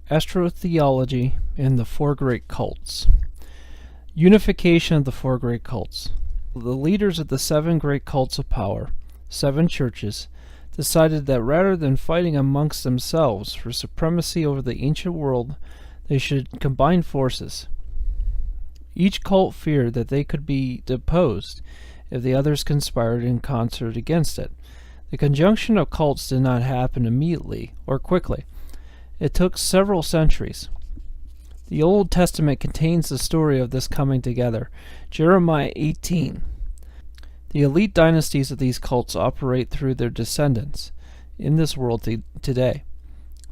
Astrotheology and the Four Great Cults. Unification of the Four Great Cults. The leaders of the seven great cults of power, seven churches, decided that rather than fighting amongst themselves for supremacy over the ancient world, they should combine forces. Each cult feared that they could be deposed if the others conspired in concert against it. The conjunction of cults did not happen immediately or quickly. It took several centuries. The Old Testament contains the story of this coming together. Jeremiah 18. The elite dynasties of these cults operate through their descendants in this world today.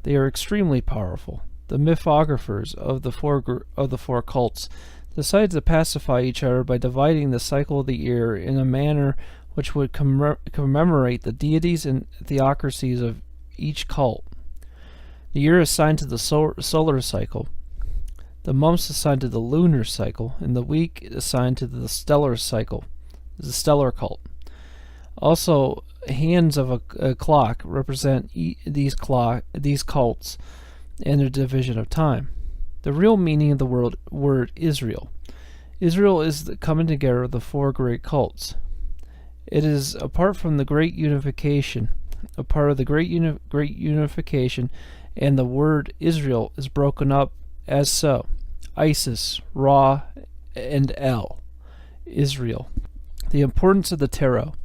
They are extremely powerful. The mythographers of the four cults decided to pacify each other by dividing the cycle of the year in a manner which would commemorate the deities and theocracies of each cult. The year assigned to the solar cycle, the months assigned to the lunar cycle, and the week assigned to the stellar cycle, the stellar cult. Also, hands of a clock represent these cults and their division of time. The real meaning of the word Israel. Israel is the coming together of the four great cults. It is apart from the great unification, a part of the great unification, and the word Israel is broken up as so: Isis, Ra, and El. Israel. The importance of the tarot.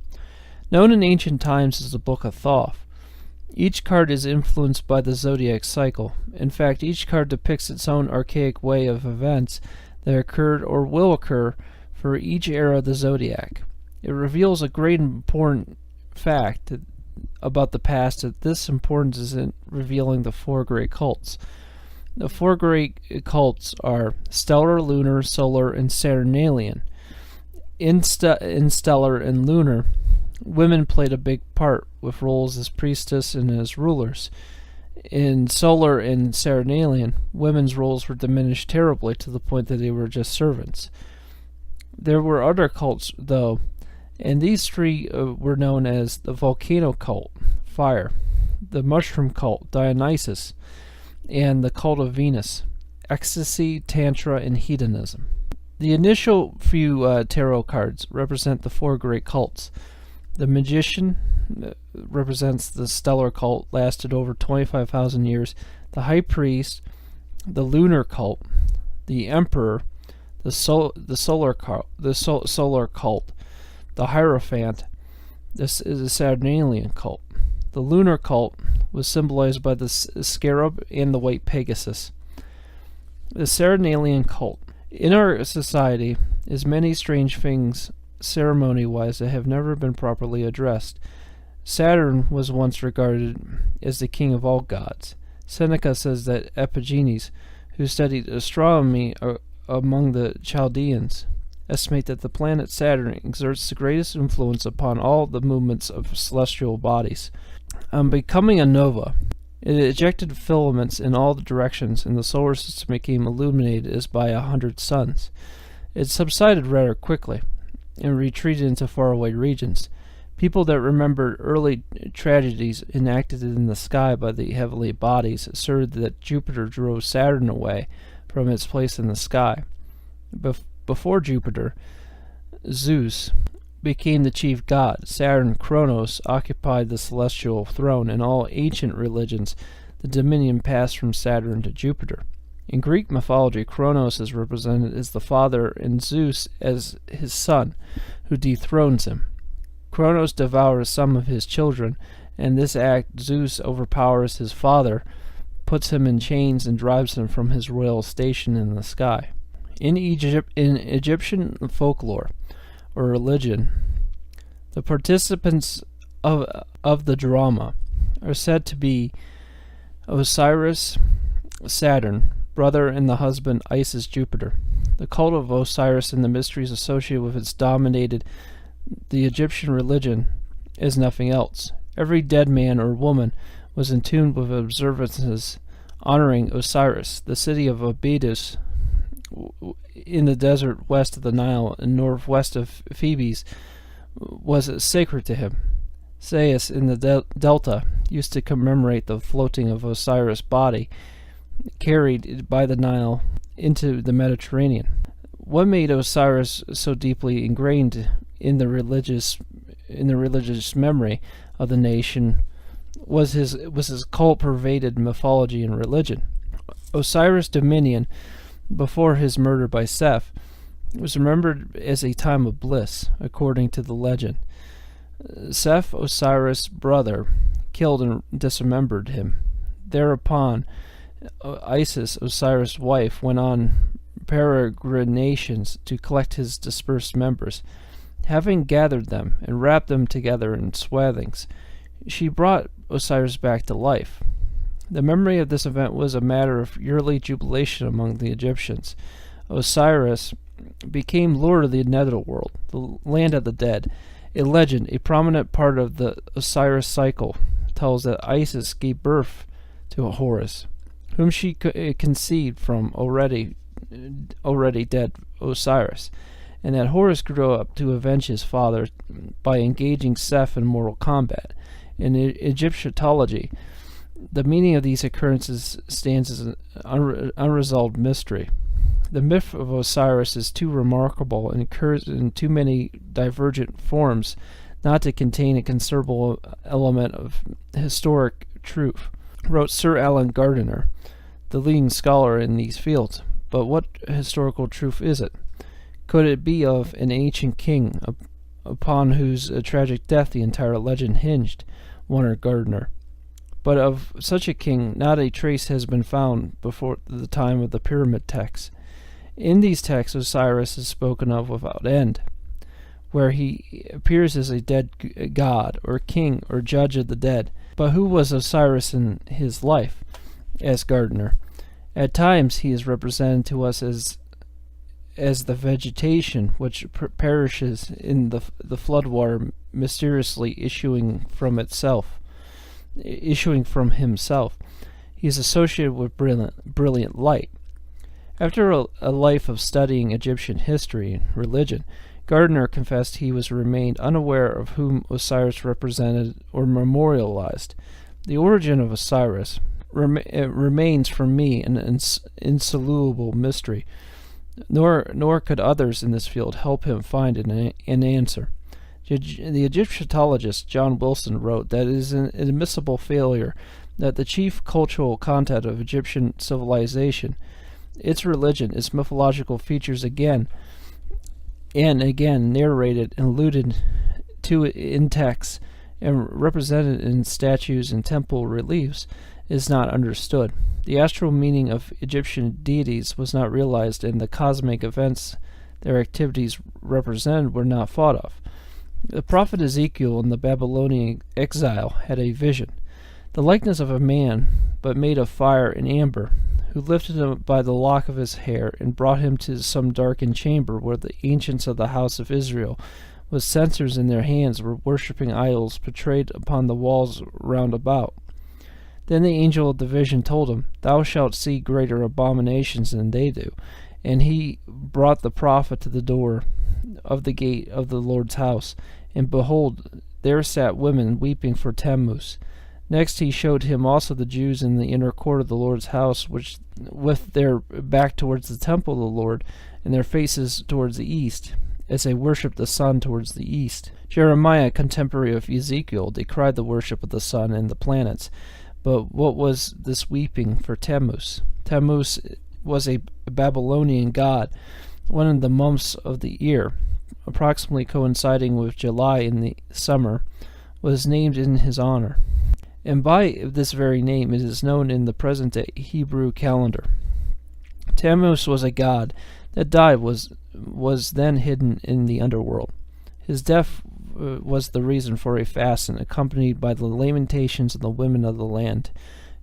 Known in ancient times as the Book of Thoth, each card is influenced by the zodiac cycle. In fact, each card depicts its own archaic way of events that occurred or will occur for each era of the zodiac. It reveals a great important fact about the past, that this importance is in revealing the four great cults. The four great cults are stellar, lunar, solar, and Saderingrad. In stellar and lunar, women played a big part, with roles as priestess and as rulers. In solar and Saderingrad, women's roles were diminished terribly to the point that they were just servants. There were other cults, though, and these three were known as the volcano cult, fire, the mushroom cult, Dionysus, and the cult of Venus, ecstasy, tantra, and hedonism. The initial few tarot cards represent the four great cults. The magician represents the stellar cult, lasted over 25,000 years. The high priest, the lunar cult, the emperor, the solar cult, the Hierophant. This is a Saderingrad cult. The lunar cult was symbolized by the scarab and the white Pegasus. The Saderingrad cult. In our society is many strange things ceremony-wise that have never been properly addressed. Saturn was once regarded as the king of all gods. Seneca says that Epigenes, who studied astronomy among the Chaldeans, estimate that the planet Saturn exerts the greatest influence upon all the movements of celestial bodies. Becoming a nova, it ejected filaments in all the directions, and the solar system became illuminated as by 100 suns. It subsided rather quickly and retreated into faraway regions. People that remembered early tragedies enacted in the sky by the heavenly bodies asserted that Jupiter drove Saturn away from its place in the sky. Before Jupiter, Zeus became the chief god. Saturn, Kronos, occupied the celestial throne. In all ancient religions, the dominion passed from Saturn to Jupiter. In Greek mythology, Kronos is represented as the father and Zeus as his son, who dethrones him. Kronos devours some of his children, and this act Zeus overpowers his father, puts him in chains, and drives him from his royal station in the sky. In Egyptian folklore or religion, the participants of the drama are said to be Osiris, Saturn, brother, and the husband Isis, Jupiter. The cult of Osiris and the mysteries associated with its dominated the Egyptian religion as nothing else. Every dead man or woman was in tune with observances honoring Osiris. The city of Abydos in the desert west of the Nile and northwest of Thebes was sacred to him. Sais in the delta used to commemorate the floating of Osiris' body carried by the Nile into the Mediterranean. What made Osiris so deeply ingrained in the religious memory of the nation was his cult-pervaded mythology and religion. Osiris' dominion before his murder by Seth was remembered as a time of bliss, according to the legend. Seth, Osiris' brother, killed and dismembered him. Thereupon, Isis, Osiris' wife, went on peregrinations to collect his dispersed members. Having gathered them and wrapped them together in swathings, she brought Osiris back to life. The memory of this event was a matter of yearly jubilation among the Egyptians. Osiris became lord of the netherworld, the land of the dead. A legend, a prominent part of the Osiris cycle, tells that Isis gave birth to Horus, whom she conceived from already dead Osiris, and that Horus grew up to avenge his father by engaging Seth in mortal combat. In Egyptology, the meaning of these occurrences stands as an unresolved mystery. The myth of Osiris is too remarkable and occurs in too many divergent forms not to contain a considerable element of historic truth, wrote Sir Alan Gardiner, the leading scholar in these fields. But what historical truth is it? Could it be of an ancient king upon whose tragic death the entire legend hinged, wondered Gardiner. But of such a king not a trace has been found before the time of the pyramid texts. In these texts Osiris is spoken of without end, where he appears as a dead god, or king, or judge of the dead. But who was Osiris in his life? Asked Gardiner. At times he is represented to us as the vegetation which perishes in the floodwater, mysteriously issuing from himself. He is associated with brilliant light. After a life of studying Egyptian history and religion, Gardiner confessed he remained unaware of whom Osiris represented or memorialized. The origin of Osiris remains for me an insoluble mystery, nor could others in this field help him find an answer. The Egyptologist John Wilson wrote that it is an admissible failure that the chief cultural content of Egyptian civilization, its religion, its mythological features again and again narrated and alluded to in texts and represented in statues and temple reliefs, is not understood. The astral meaning of Egyptian deities was not realized, and the cosmic events their activities represented were not thought of. The prophet Ezekiel in the Babylonian exile had a vision, the likeness of a man, but made of fire and amber, who lifted him by the lock of his hair and brought him to some darkened chamber where the ancients of the house of Israel, with censers in their hands, were worshipping idols portrayed upon the walls round about. Then the angel of the vision told him, Thou shalt see greater abominations than they do. And he brought the prophet to the door of the gate of the Lord's house, and behold, there sat women weeping for Tammuz. Next he showed him also the Jews in the inner court of the Lord's house, which with their back towards the temple of the Lord, and their faces towards the east, as they worshipped the sun towards the east. Jeremiah, contemporary of Ezekiel, decried the worship of the sun and the planets. But what was this weeping for Tammuz? Tammuz was a Babylonian god, one of the months of the year, approximately coinciding with July in the summer, was named in his honor. And by this very name it is known in the present-day Hebrew calendar. Tammuz was a god that died was then hidden in the underworld. His death was the reason for a fast, and accompanied by the lamentations of the women of the land.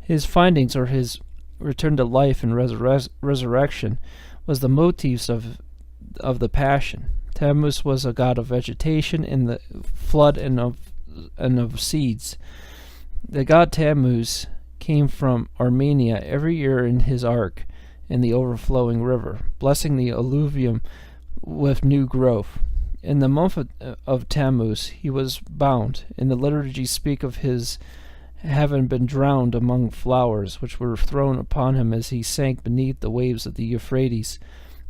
His findings, or his return to life and resurrection, was the motifs of the Passion. Tammuz was a god of vegetation and the flood and of seeds. The god Tammuz came from Armenia every year in his ark in the overflowing river, blessing the alluvium with new growth. In the month of Tammuz he was bound, and the liturgy speak of his having been drowned among flowers, which were thrown upon him as he sank beneath the waves of the Euphrates.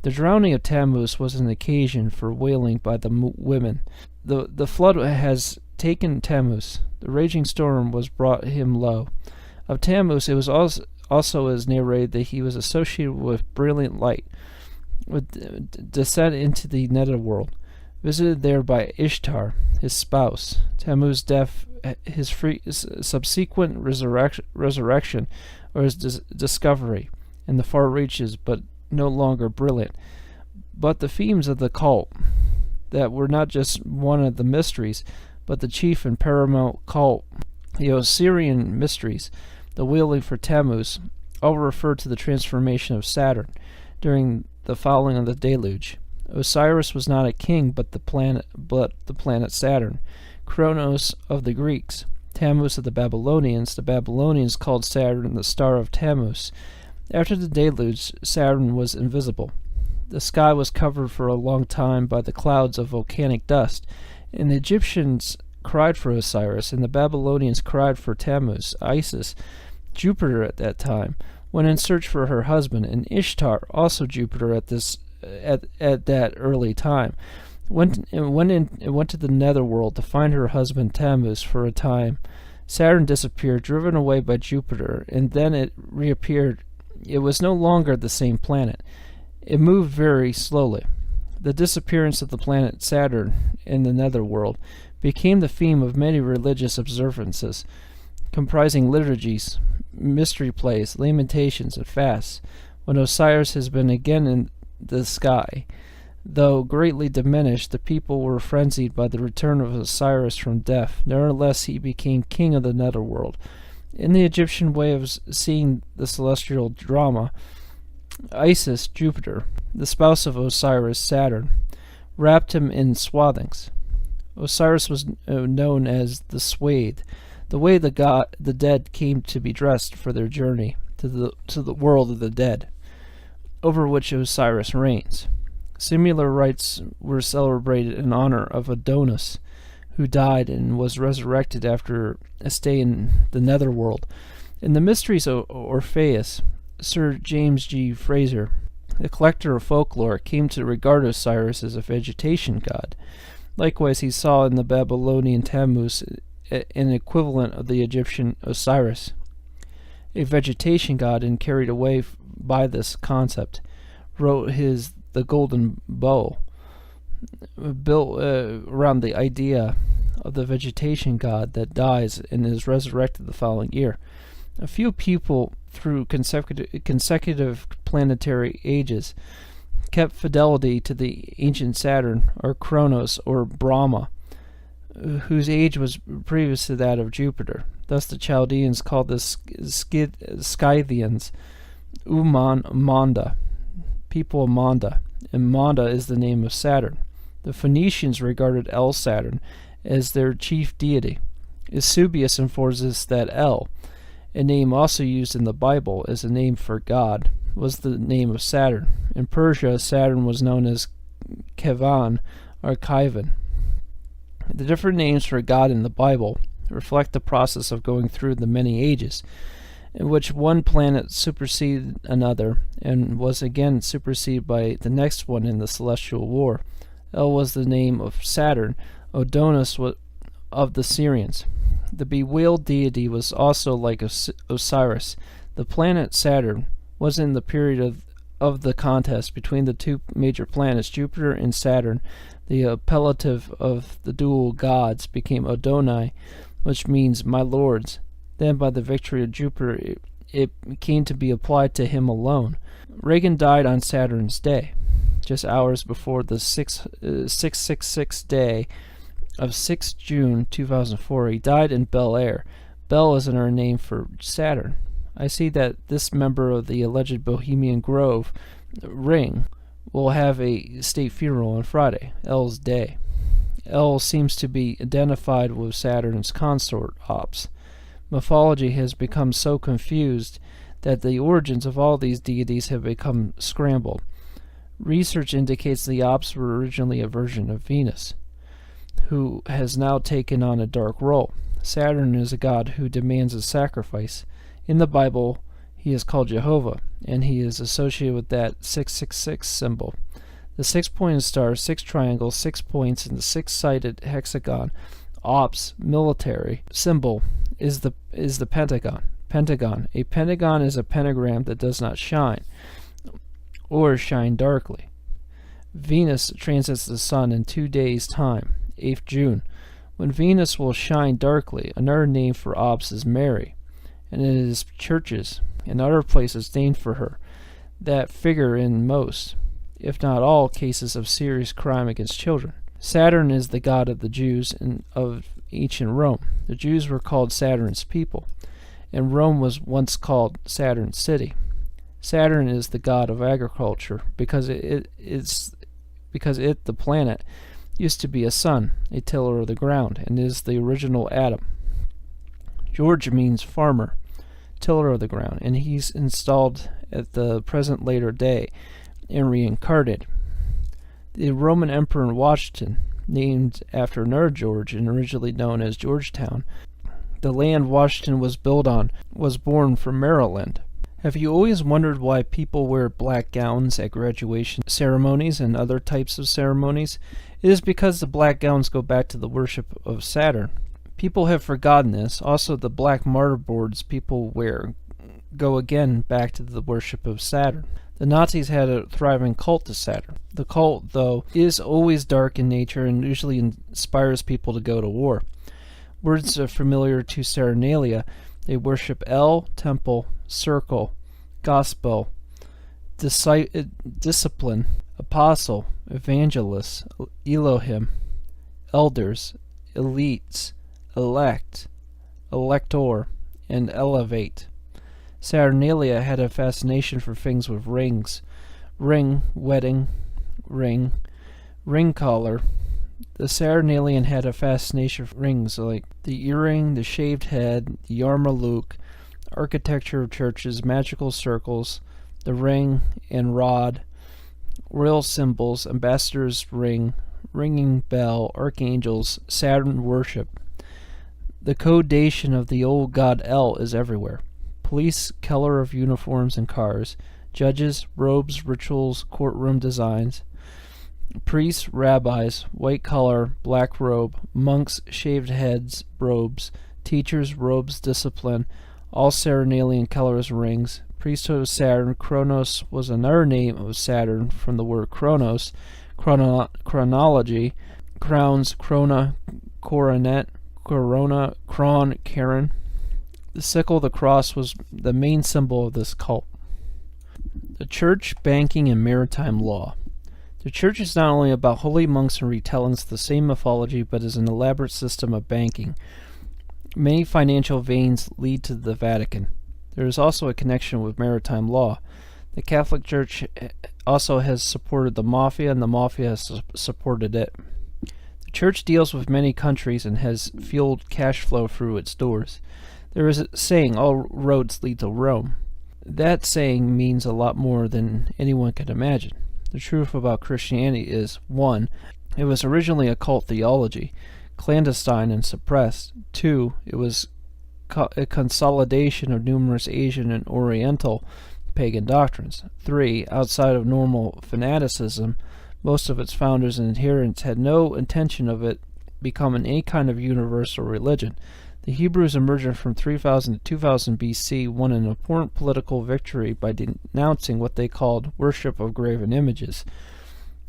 The drowning of Tammuz was an occasion for wailing by the women. The flood has taken Tammuz. The raging storm was brought him low. Of Tammuz it was also as narrated that he was associated with brilliant light, with descent into the netherworld, visited there by Ishtar, his spouse. Tammuz's death, his subsequent resurrection, or his discovery in the far reaches, but no longer brilliant. But the themes of the cult, that were not just one of the mysteries, but the chief and paramount cult, the Osirian mysteries, the wailing for Tammuz, all refer to the transformation of Saturn during the falling of the deluge. Osiris was not a king, but the planet Saturn, Kronos of the Greeks, Tammuz of the Babylonians. The Babylonians called Saturn the star of Tammuz. After the deluge, Saturn was invisible. The sky was covered for a long time by the clouds of volcanic dust, and the Egyptians cried for Osiris, and the Babylonians cried for Tammuz. Isis, Jupiter at that time, went in search for her husband, and Ishtar, also Jupiter at that early time, went to the netherworld to find her husband Tammuz. For a time, Saturn disappeared, driven away by Jupiter, and then it reappeared. It was no longer the same planet. It moved very slowly. The disappearance of the planet Saturn in the netherworld became the theme of many religious observances, comprising liturgies, mystery plays, lamentations, and fasts. When Osiris has been again in the sky, though greatly diminished, the people were frenzied by the return of Osiris from death. Nevertheless, he became king of the netherworld. In the Egyptian way of seeing the celestial drama, Isis, Jupiter, the spouse of Osiris, Saturn, wrapped him in swathings. Osiris was known as the Swathe, the way the dead came to be dressed for their journey to the world of the dead, over which Osiris reigns. Similar rites were celebrated in honor of Adonis, who died and was resurrected after a stay in the netherworld. In the Mysteries of Orpheus, Sir James G. Fraser, the collector of folklore, came to regard Osiris as a vegetation god. Likewise, he saw in the Babylonian Tammuz an equivalent of the Egyptian Osiris, a vegetation god, and carried away by this concept, wrote The Golden Bow, built around the idea of the vegetation god that dies and is resurrected the following year. A few people, through consecutive planetary ages, kept fidelity to the ancient Saturn, or Kronos, or Brahma, whose age was previous to that of Jupiter. Thus the Chaldeans called the Scythians Manda, people of Manda, and Manda is the name of Saturn. The Phoenicians regarded El Saturn as their chief deity. Eusebius informs us that El, a name also used in the Bible as a name for God, was the name of Saturn. In Persia, Saturn was known as Kevan or Kaivan. The different names for God in the Bible reflect the process of going through the many ages, in which one planet superseded another and was again superseded by the next one in the celestial war. El was the name of Saturn. Adonis was of the Syrians. The bewailed deity was also like Osiris. The planet Saturn was in the period of the contest between the two major planets, Jupiter and Saturn. The appellative of the dual gods became Adonai, which means my lords. Then by the victory of Jupiter, it came to be applied to him alone. Reagan died on Saturn's day, just hours before the 666 day of 6 June 2004. He died in Bel Air. Bel is another name for Saturn. I see that this member of the alleged Bohemian Grove ring will have a state funeral on Friday, El's day. El seems to be identified with Saturn's consort, Ops. Mythology has become so confused that the origins of all these deities have become scrambled. Research indicates the Ops were originally a version of Venus, who has now taken on a dark role. Saturn is a god who demands a sacrifice. In the Bible, he is called Jehovah, and he is associated with that 666 symbol. The six-pointed star, 6 triangles, 6 points, and the 6-sided hexagon, ops, military symbol, is the pentagon. A pentagon is a pentagram that does not shine, or shine darkly. Venus transits the sun in 2 days' time, 8th June. When Venus will shine darkly, another name for ops is Mary, and it is churches and other places named for her that figure in most, if not all, cases of serious crime against children. Saturn is the god of the Jews and of ancient Rome. The Jews were called Saturn's people, and Rome was once called Saturn's city. Saturn is the god of agriculture because the planet, used to be a sun, a tiller of the ground, and is the original Adam. George means farmer, tiller of the ground, and he's installed at the present later day and reincarnated. The Roman Emperor Washington, named after another George and originally known as Georgetown. The land Washington was built on was born from Maryland. Have you always wondered why people wear black gowns at graduation ceremonies and other types of ceremonies? It is because the black gowns go back to the worship of Saturn. People have forgotten this. Also, the black martyr boards people wear go again back to the worship of Saturn. The Nazis had a thriving cult to Saturn. The cult, though, is always dark in nature and usually inspires people to go to war. Words are familiar to Saturnalia. They worship El, temple, circle, gospel, discipline, apostle, evangelist, Elohim, elders, elites, elect, elector, and elevate. Saturnalia had a fascination for things with rings. Ring, wedding, ring collar. The Saturnalian had a fascination for rings like the earring, the shaved head, the yarmulke, architecture of churches, magical circles, the ring and rod, royal symbols, ambassador's ring, ringing bell, archangels, Saturn worship. The codation of the old god El is everywhere. Police, color of uniforms and cars, judges, robes, rituals, courtroom designs, priests, rabbis, white collar, black robe, monks, shaved heads, robes, teachers, robes, discipline, all Saturnalian colors, rings, priesthood of Saturn. Kronos was another name of Saturn from the word chronos, chronology, crowns, krona, coronet, corona, cron, Karen. The sickle of the cross was the main symbol of this cult. The church, banking, and maritime law. The church is not only about holy monks and retellings of the same mythology, but is an elaborate system of banking. Many financial veins lead to the Vatican. There is also a connection with maritime law. The Catholic Church also has supported the mafia, and the mafia has supported it. The church deals with many countries and has fueled cash flow through its doors. There is a saying, all roads lead to Rome. That saying means a lot more than anyone could imagine. The truth about Christianity is, 1. It was originally a cult theology, clandestine and suppressed. 2. It was a consolidation of numerous Asian and Oriental pagan doctrines. 3. Outside of normal fanaticism, most of its founders and adherents had no intention of it becoming any kind of universal religion. The Hebrews, emerging from 3000 to 2000 BC, won an important political victory by denouncing what they called worship of graven images.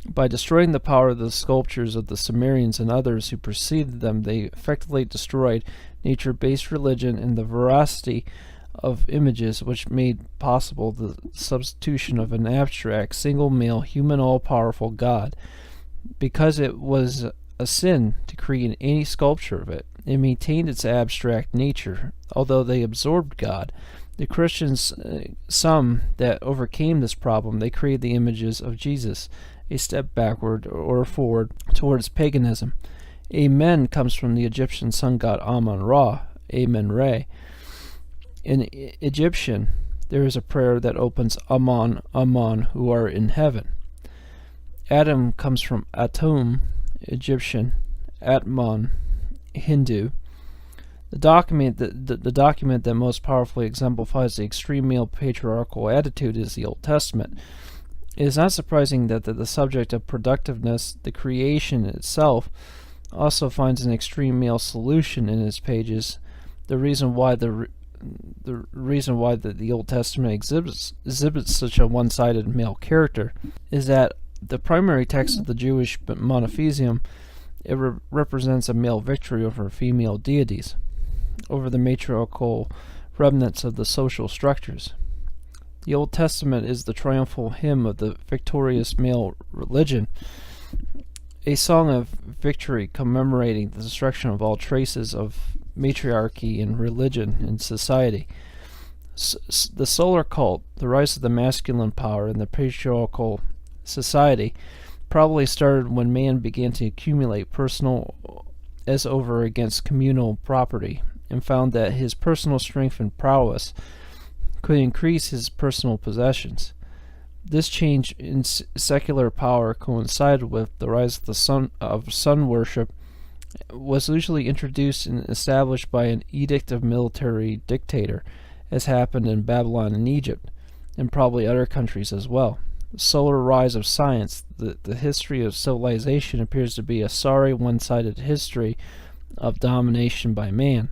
By destroying the power of the sculptures of the Sumerians and others who preceded them, they effectively destroyed nature-based religion and the veracity of images, which made possible the substitution of an abstract, single-male, human, all-powerful God. Because it was a sin to create any sculpture of it, it maintained its abstract nature, although they absorbed God. The Christians, some that overcame this problem, they created the images of Jesus, a step backward or forward towards paganism. Amen comes from the Egyptian sun god Amun-Ra, Amen-Re. In Egyptian, there is a prayer that opens Amun, Amun, who are in heaven. Adam comes from Atum, Egyptian, Atman, Hindu. The document that most powerfully exemplifies the extreme male patriarchal attitude is the Old Testament. It is not surprising that the subject of productiveness, the creation itself, also finds an extreme male solution in its pages. The reason why the Old Testament exhibits such a one-sided male character is that the primary text of the Jewish monotheism, it represents a male victory over female deities, over the matriarchal remnants of the social structures. The Old Testament is the triumphal hymn of the victorious male religion, a song of victory commemorating the destruction of all traces of matriarchy in religion and society. The solar cult, the rise of the masculine power in the patriarchal society, probably started when man began to accumulate personal as over against communal property, and found that his personal strength and prowess could increase his personal possessions. This change in secular power coincided with the rise of sun worship, was usually introduced and established by an edict of military dictator, as happened in Babylon and Egypt, and probably other countries as well. The solar rise of science, the history of civilization appears to be a sorry one-sided history of domination by man.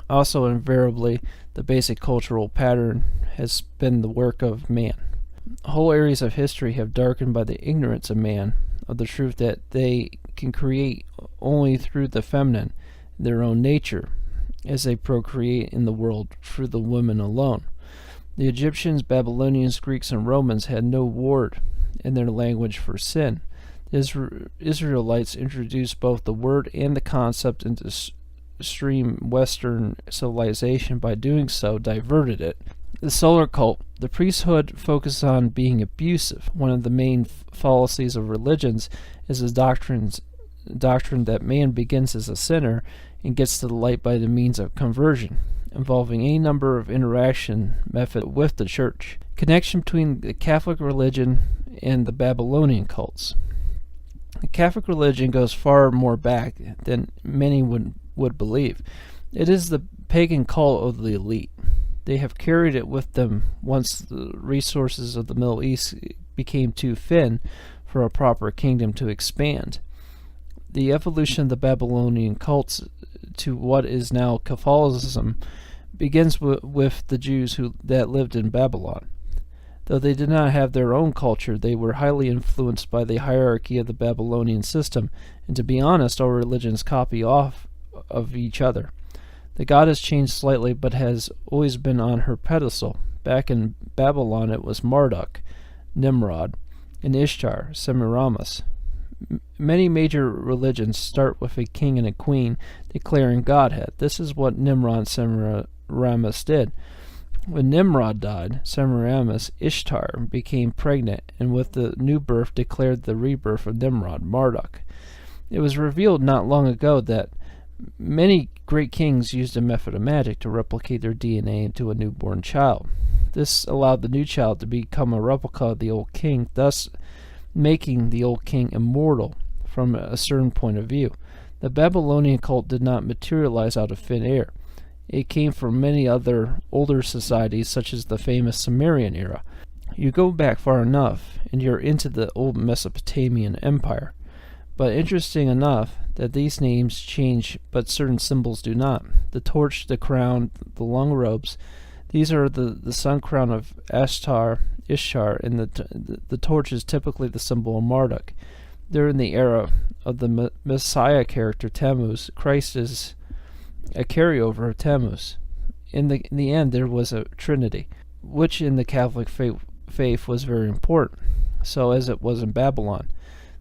Also, invariably, the basic cultural pattern has been the work of man. Whole areas of history have darkened by the ignorance of man of the truth that they can create only through the feminine, their own nature, as they procreate in the world through the women alone. The Egyptians, Babylonians, Greeks, and Romans had no word in their language for sin. The Israelites introduced both the word and the concept into extreme Western civilization. By doing so, diverted it. The solar cult, the priesthood focused on being abusive. One of the main fallacies of religions is the doctrine that man begins as a sinner and gets to the light by the means of conversion, involving any number of interaction methods with the church. Connection between the Catholic religion and the Babylonian cults. The Catholic religion goes far more back than many would believe. It is the pagan cult of the elite. They have carried it with them once the resources of the Middle East became too thin for a proper kingdom to expand. The evolution of the Babylonian cults to what is now Catholicism begins with the Jews that lived in Babylon. Though they did not have their own culture, they were highly influenced by the hierarchy of the Babylonian system, and to be honest, all religions copy off of each other. The god has changed slightly, but has always been on her pedestal. Back in Babylon, it was Marduk, Nimrod, and Ishtar, Semiramis. Many major religions start with a king and a queen declaring godhead. This is what Nimrod and Semiramis did. When Nimrod died, Semiramis, Ishtar, became pregnant, and with the new birth declared the rebirth of Nimrod, Marduk. It was revealed not long ago that many great kings used a method of magic to replicate their DNA into a newborn child. This allowed the new child to become a replica of the old king, thus making the old king immortal from a certain point of view. The Babylonian cult did not materialize out of thin air. It came from many other older societies, such as the famous Sumerian era. You go back far enough, and you're into the old Mesopotamian Empire. But interesting enough that these names change, but certain symbols do not. The torch, the crown, the long robes, these are the sun crown of Ishtar, and the torch is typically the symbol of Marduk. During the era of the Messiah character Tammuz, Christ is a carryover of Tammuz. In the end, there was a Trinity, which in the Catholic faith was very important, so as it was in Babylon.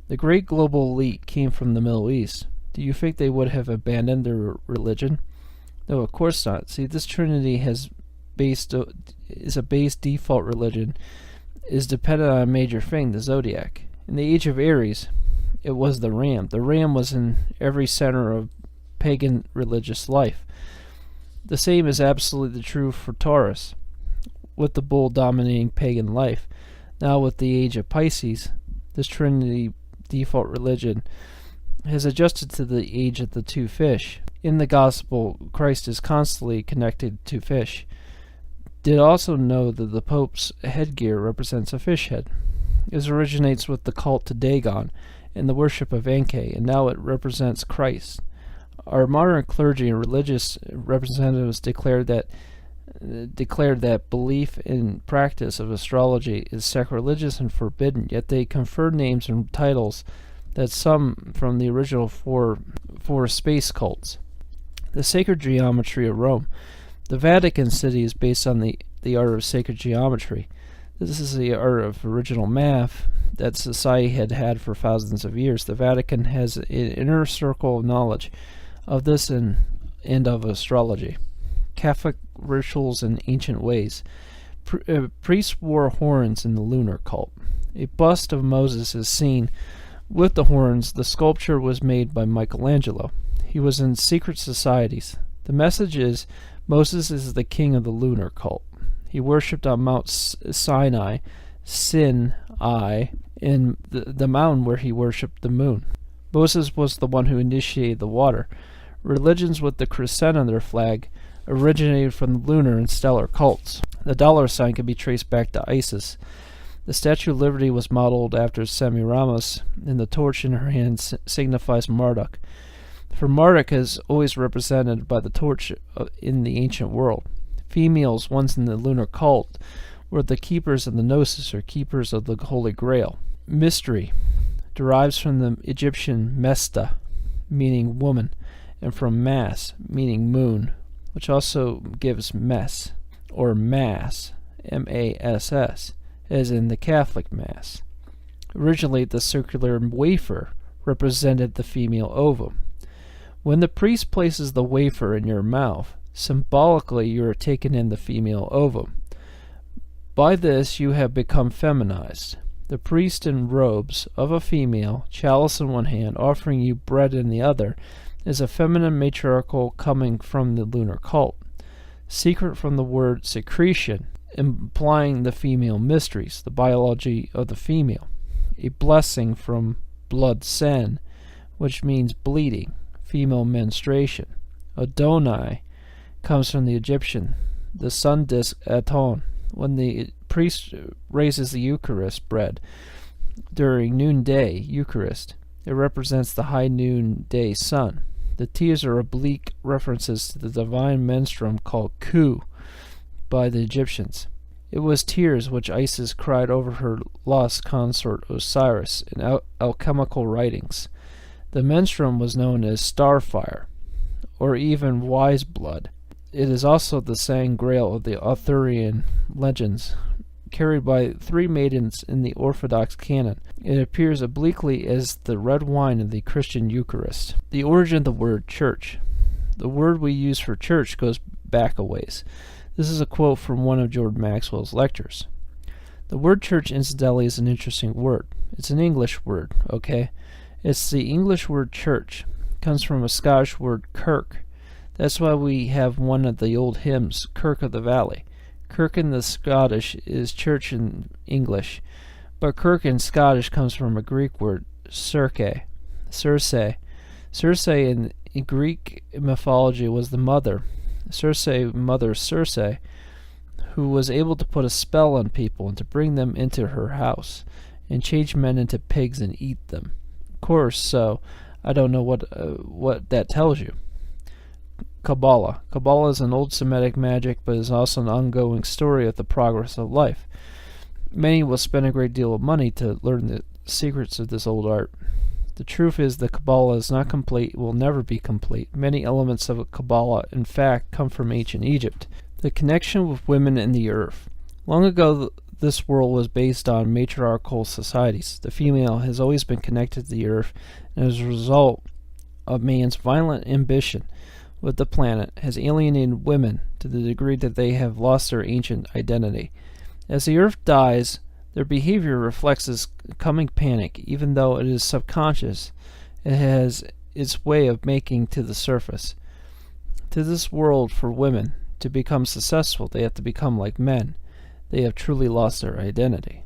The great global elite came from the Middle East. Do you think they would have abandoned their religion? No, of course not. See, this Trinity is a base default religion, is dependent on a major thing, the zodiac. In the age of Aries, it was the ram. The ram was in every center of pagan religious life. The same is absolutely true for Taurus, with the bull dominating pagan life. Now with the age of Pisces, this Trinity default religion has adjusted to the age of the two fish. in the Gospel Christ is constantly connected to fish, did also know that the Pope's headgear represents a fish head. It originates with the cult to Dagon and the worship of Enki, and now it represents Christ. Our modern clergy and religious representatives declared that belief and practice of astrology is sacrilegious and forbidden, yet they confer names and titles that some from the original four space cults. The sacred geometry of Rome. The Vatican City is based on the art of sacred geometry. This is the art of original math that society had for thousands of years. The Vatican has an inner circle of knowledge of this and of astrology. Catholic rituals and ancient ways. Priests wore horns in the lunar cult. A bust of Moses is seen with the horns. The sculpture was made by Michelangelo. He was in secret societies. The message is Moses is the king of the lunar cult. He worshipped on Mount Sinai, in the mountain where he worshipped the moon. Moses was the one who initiated the water. Religions with the crescent on their flag originated from the lunar and stellar cults. The dollar sign can be traced back to Isis. The Statue of Liberty was modeled after Semiramis, and the torch in her hand signifies Marduk. For Marduk is always represented by the torch in the ancient world. Females, once in the lunar cult, were the keepers of the Gnosis, or keepers of the Holy Grail. Mystery derives from the Egyptian Mesta, meaning woman, and from Mass, meaning moon, which also gives mess, or mass, M-A-S-S, as in the Catholic Mass. Originally, the circular wafer represented the female ovum. When the priest places the wafer in your mouth, symbolically you are taking in the female ovum. By this you have become feminized. The priest in robes of a female, chalice in one hand, offering you bread in the other, is a feminine matriarchal coming from the lunar cult. Secret from the word secretion, implying the female mysteries, the biology of the female. A blessing from blood sen, which means bleeding, female menstruation. Adonai comes from the Egyptian, the sun disk Aton. When the priest raises the Eucharist bread during noonday Eucharist, it represents the high noonday sun. The tears are oblique references to the divine menstruum called Ku by the Egyptians. It was tears which Isis cried over her lost consort Osiris in alchemical writings. The menstruum was known as starfire, or even wise blood. It is also the sang grail of the Arthurian legends, carried by three maidens in the Orthodox canon. It appears obliquely as the red wine of the Christian Eucharist. The origin of the word church. The word we use for church goes back a ways. This is a quote from one of George Maxwell's lectures. The word church, incidentally, is an interesting word. It's an English word, okay? It's the English word church. It comes from a Scottish word kirk. That's why we have one of the old hymns, Kirk of the Valley. Kirk in the Scottish is church in English, but Kirk in Scottish comes from a Greek word, Circe. Circe in Greek mythology was the mother, Mother Circe, who was able to put a spell on people and to bring them into her house and change men into pigs and eat them. Of course, so I don't know what that tells you. Kabbalah. Kabbalah is an old Semitic magic, but is also an ongoing story of the progress of life. Many will spend a great deal of money to learn the secrets of this old art. The truth is that Kabbalah is not complete, will never be complete. Many elements of Kabbalah, in fact, come from ancient Egypt. The connection with women and the earth. Long ago, this world was based on matriarchal societies. The female has always been connected to the earth, and as a result of man's violent ambition with the planet, has alienated women to the degree that they have lost their ancient identity. As the earth dies, their behavior reflects this coming panic. Even though it is subconscious, it has its way of making to the surface. To this world, for women to become successful, they have to become like men. They have truly lost their identity.